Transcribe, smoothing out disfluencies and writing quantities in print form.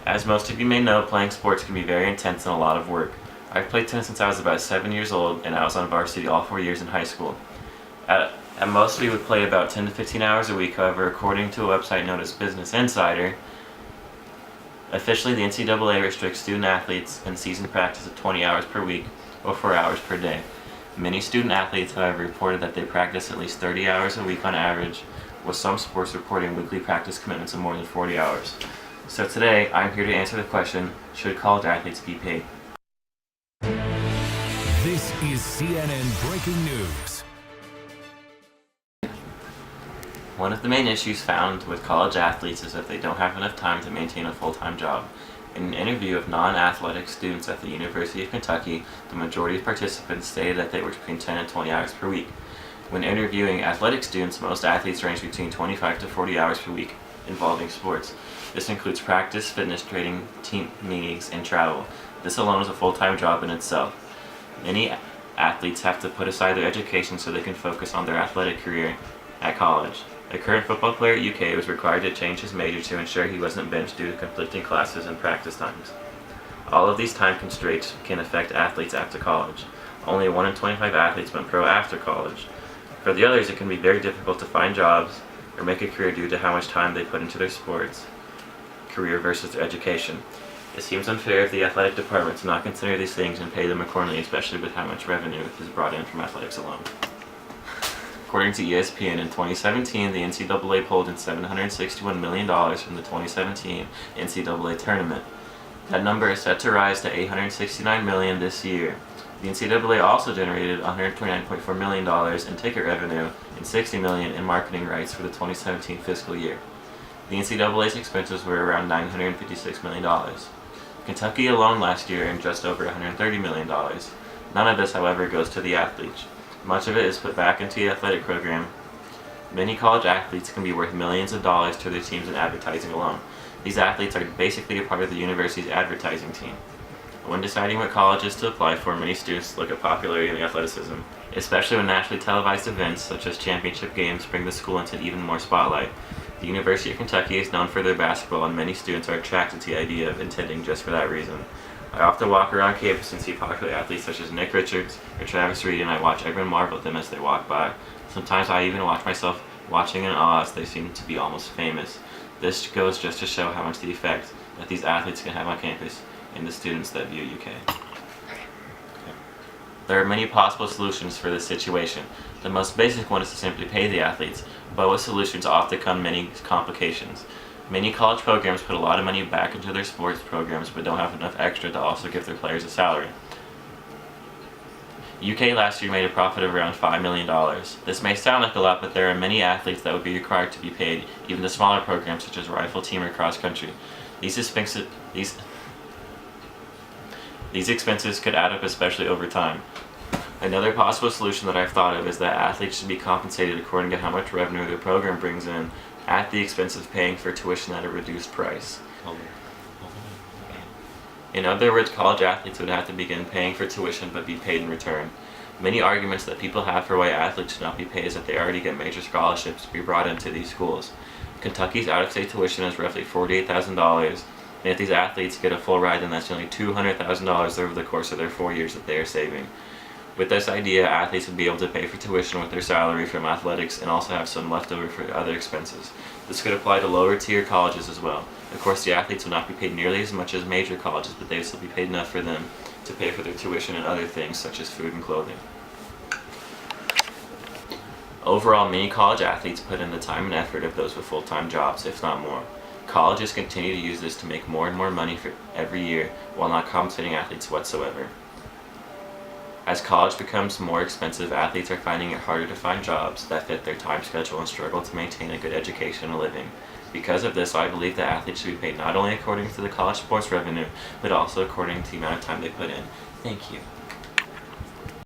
As most of you may know, playing sports can be very intense and a lot of work. I've played tennis since I was about 7 years old, and I was on varsity all 4 years in high school. At most, we would play about 10 to 15 hours a week. However, according to a website known as Business Insider, officially the NCAA restricts student athletes in season practice of 20 hours per week or 4 hours per day. Many student athletes, however, reported that they practice at least 30 hours a week on average, with some sports reporting weekly practice commitments of more than 40 hours. So today, I'm here to answer the question, should college athletes be paid? This is CNN Breaking News. One of the main issues found with college athletes is that they don't have enough time to maintain a full-time job. In an interview of non-athletic students at the University of Kentucky, the majority of participants stated that they were between 10 and 20 hours per week. When interviewing athletic students, most athletes range between 25 to 40 hours per week involving sports. This includes practice, fitness training, team meetings, and travel. This alone is a full-time job in itself. Many athletes have to put aside their education so they can focus on their athletic career at college. A current football player at UK was required to change his major to ensure he wasn't benched due to conflicting classes and practice times. All of these time constraints can affect athletes after college. Only 1 in 25 athletes went pro after college. For the others, it can be very difficult to find jobs or make a career due to how much time they put into their sports career versus their education. It seems unfair of the athletic department to not consider these things and pay them accordingly, especially with how much revenue is brought in from athletics alone. According to ESPN, in 2017, the NCAA pulled in $761 million from the 2017 NCAA tournament. That number is set to rise to $869 million this year. The NCAA also generated $129.4 million in ticket revenue and $60 million in marketing rights for the 2017 fiscal year. The NCAA's expenses were around $956 million. Kentucky alone last year earned just over $130 million. None of this, however, goes to the athletes. Much of it is put back into the athletic program. Many college athletes can be worth millions of dollars to their teams in advertising alone. These athletes are basically a part of the university's advertising team. When deciding what colleges to apply for, many students look at popularity and athleticism, especially when nationally televised events such as championship games bring the school into even more spotlight. The University of Kentucky is known for their basketball, and many students are attracted to the idea of attending just for that reason. I often walk around campus and see popular athletes such as Nick Richards or Travis Reed, and I watch everyone marvel at them as they walk by. Sometimes I even watch myself watching in awe as they seem to be almost famous. This goes just to show how much the effect that these athletes can have on campus and the students that view UK. There are many possible solutions for this situation. The most basic one is to simply pay the athletes, but with solutions often come many complications. Many college programs put a lot of money back into their sports programs but don't have enough extra to also give their players a salary. UK last year made a profit of around $5 million. This may sound like a lot, but there are many athletes that would be required to be paid, even the smaller programs such as rifle team or cross country. These expenses could add up, especially over time. Another possible solution that I've thought of is that athletes should be compensated according to how much revenue their program brings in, at the expense of paying for tuition at a reduced price. In other words, college athletes would have to begin paying for tuition but be paid in return. Many arguments that people have for why athletes should not be paid is that they already get major scholarships to be brought into these schools. Kentucky's out-of-state tuition is roughly $48,000, and if these athletes get a full ride, then that's nearly $200,000 over the course of their 4 years that they are saving. With this idea, athletes would be able to pay for tuition with their salary from athletics and also have some left over for other expenses. This could apply to lower tier colleges as well. Of course, the athletes will not be paid nearly as much as major colleges, but they will still be paid enough for them to pay for their tuition and other things such as food and clothing. Overall, many college athletes put in the time and effort of those with full-time jobs, if not more. Colleges continue to use this to make more and more money for every year while not compensating athletes whatsoever. As college becomes more expensive, athletes are finding it harder to find jobs that fit their time schedule and struggle to maintain a good education and living. Because of this, I believe that athletes should be paid not only according to the college sports revenue, but also according to the amount of time they put in. Thank you.